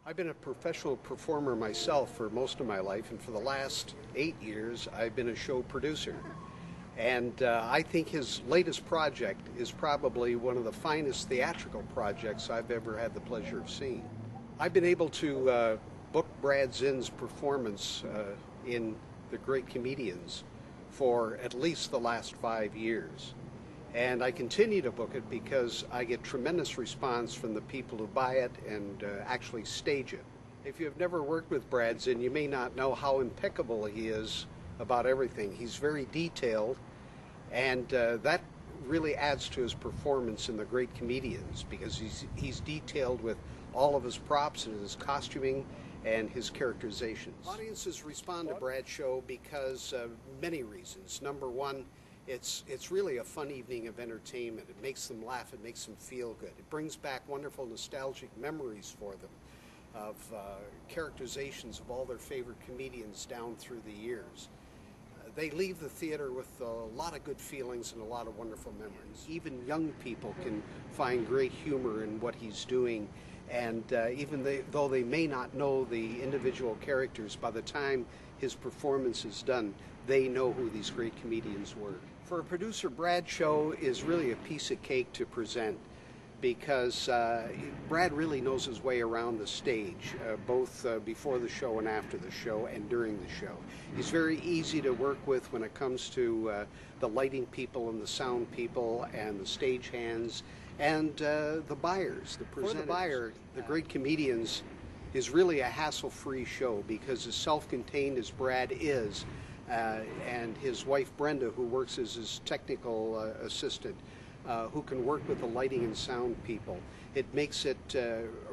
I've been a professional performer myself for most of my life, and for the last 8 years I've been a show producer. And I think his latest project is probably one of the finest theatrical projects I've ever had the pleasure of seeing. I've been able to book Brad Zinn's performance in The Great Comedians for at least the last 5 years. And I continue to book it because I get tremendous response from the people who buy it and actually stage it. If you've never worked with Brad Zinn, you may not know how impeccable he is about everything. He's very detailed, and that really adds to his performance in The Great Comedians because he's detailed with all of his props and his costuming and his characterizations. Audiences respond to Brad's show because of many reasons. Number one, it's really a fun evening of entertainment. It makes them laugh, it makes them feel good. It brings back wonderful nostalgic memories for them of characterizations of all their favorite comedians down through the years. They leave the theater with a lot of good feelings and a lot of wonderful memories. Even young people can find great humor in what he's doing, and though they may not know the individual characters, by the time his performance is done, they know who these great comedians were. For a producer, Brad's show is really a piece of cake to present because Brad really knows his way around the stage, both before the show and after the show and during the show. He's very easy to work with when it comes to the lighting people and the sound people and the stage hands and the buyers, the presenters. For the buyer, The Great Comedians is really a hassle-free show because as self-contained as Brad is, and his wife Brenda, who works as his technical assistant, who can work with the lighting and sound people. It makes it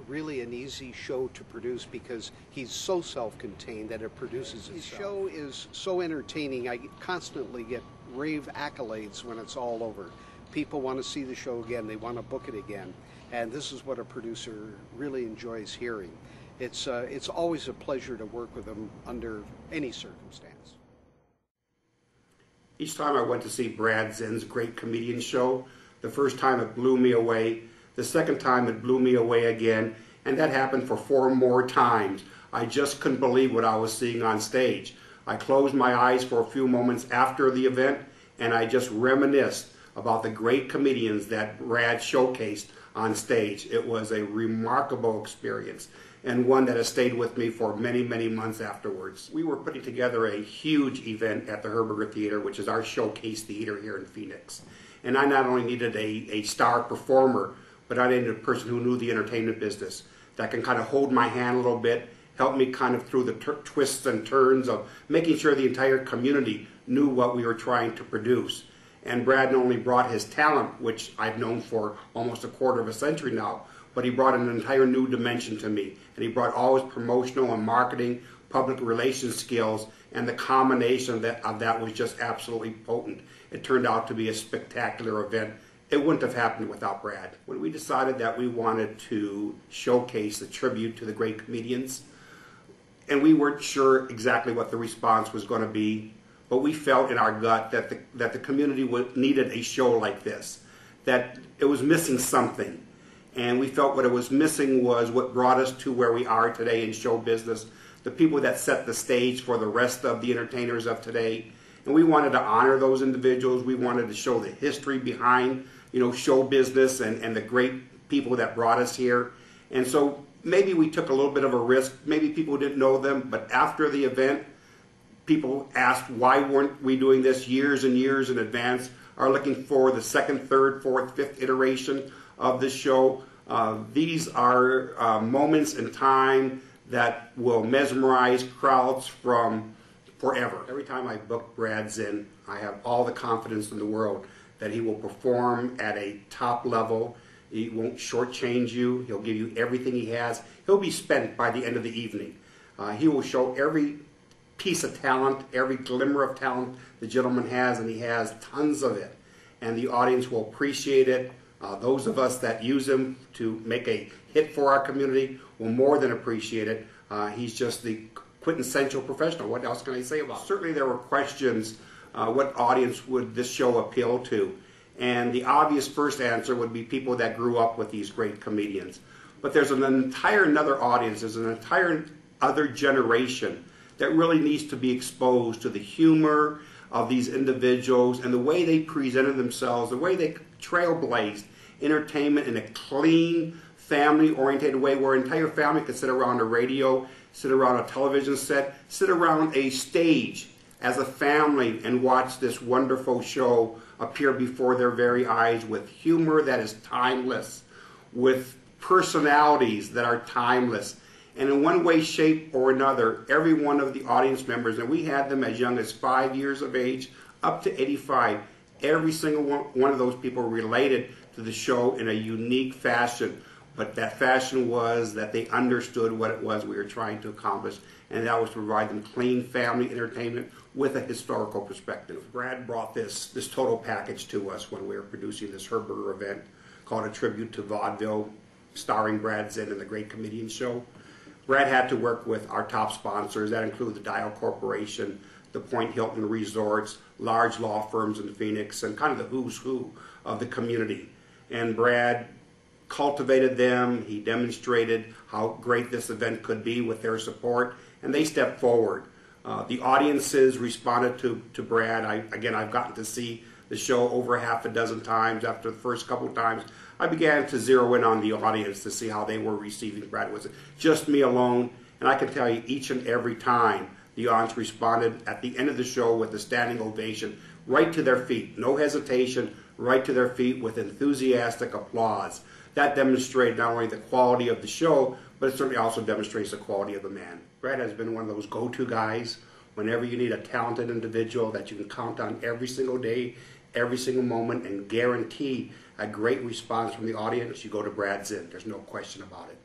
really an easy show to produce because he's so self-contained that it produces itself. His show is so entertaining. I constantly get rave accolades when it's all over. People want to see the show again. They want to book it again. And this is what a producer really enjoys hearing. It's always a pleasure to work with him under any circumstance. Each time I went to see Brad Zinn's Great Comedian show, the first time it blew me away, the second time it blew me away again, and that happened for 4 more times. I just couldn't believe what I was seeing on stage. I closed my eyes for a few moments after the event, and I just reminisced about the great comedians that Brad showcased on stage. It was a remarkable experience, and one that has stayed with me for many, many months afterwards. We were putting together a huge event at the Herberger Theater, which is our showcase theater here in Phoenix. And I not only needed a star performer, but I needed a person who knew the entertainment business, that can kind of hold my hand a little bit, help me kind of through the twists and turns of making sure the entire community knew what we were trying to produce. And Brad not only brought his talent, which I've known for almost a quarter of a century now, but he brought an entire new dimension to me. And he brought all his promotional and marketing, public relations skills, and the combination of that was just absolutely potent. It turned out to be a spectacular event. It wouldn't have happened without Brad. When we decided that we wanted to showcase the tribute to the great comedians, and we weren't sure exactly what the response was going to be, but we felt in our gut that the community needed a show like this, that it was missing something. And we felt what it was missing was what brought us to where we are today in show business, the people that set the stage for the rest of the entertainers of today. And we wanted to honor those individuals. We wanted to show the history behind, show business and the great people that brought us here. And so maybe we took a little bit of a risk. Maybe people didn't know them, but after the event, people asked why weren't we doing this years and years in advance, are looking for the second, third, fourth, fifth iteration of this show. These are moments in time that will mesmerize crowds from forever. Every time I book Brad Zinn, I have all the confidence in the world that he will perform at a top level. He won't shortchange you. He'll give you everything he has. He'll be spent by the end of the evening. He will show every piece of talent, every glimmer of talent the gentleman has, and he has tons of it. And the audience will appreciate it. Those of us that use him to make a hit for our community will more than appreciate it. He's just the quintessential professional. What else can I say about it? Certainly there were questions, what audience would this show appeal to? And the obvious first answer would be people that grew up with these great comedians. But there's an entire another audience, there's an entire other generation that really needs to be exposed to the humor of these individuals and the way they presented themselves, the way they trailblazed entertainment in a clean, family-oriented way where an entire family could sit around a radio, sit around a television set, sit around a stage as a family and watch this wonderful show appear before their very eyes with humor that is timeless, with personalities that are timeless. And in one way, shape, or another, every one of the audience members, and we had them as young as 5 years of age up to 85, every single one of those people related to the show in a unique fashion. But that fashion was that they understood what it was we were trying to accomplish, and that was to provide them clean family entertainment with a historical perspective. Brad brought this total package to us when we were producing this Herberger event called A Tribute to Vaudeville, starring Brad Zinn and the Great Comedian Show. Brad had to work with our top sponsors. That include the Dial Corporation, the Point Hilton Resorts, large law firms in Phoenix, and kind of the who's who of the community. And Brad cultivated them. He demonstrated how great this event could be with their support, and they stepped forward. The audiences responded to Brad. I've gotten to see the show over half a dozen times. After the first couple of times, I began to zero in on the audience to see how they were receiving Brad. It wasn't just me alone, and I can tell you each and every time the audience responded at the end of the show with a standing ovation, right to their feet, no hesitation, right to their feet with enthusiastic applause. That demonstrated not only the quality of the show, but it certainly also demonstrates the quality of the man. Brad has been one of those go-to guys whenever you need a talented individual that you can count on every single day, every single moment, and guarantee a great response from the audience. You go to Brad Zinn. There's no question about it.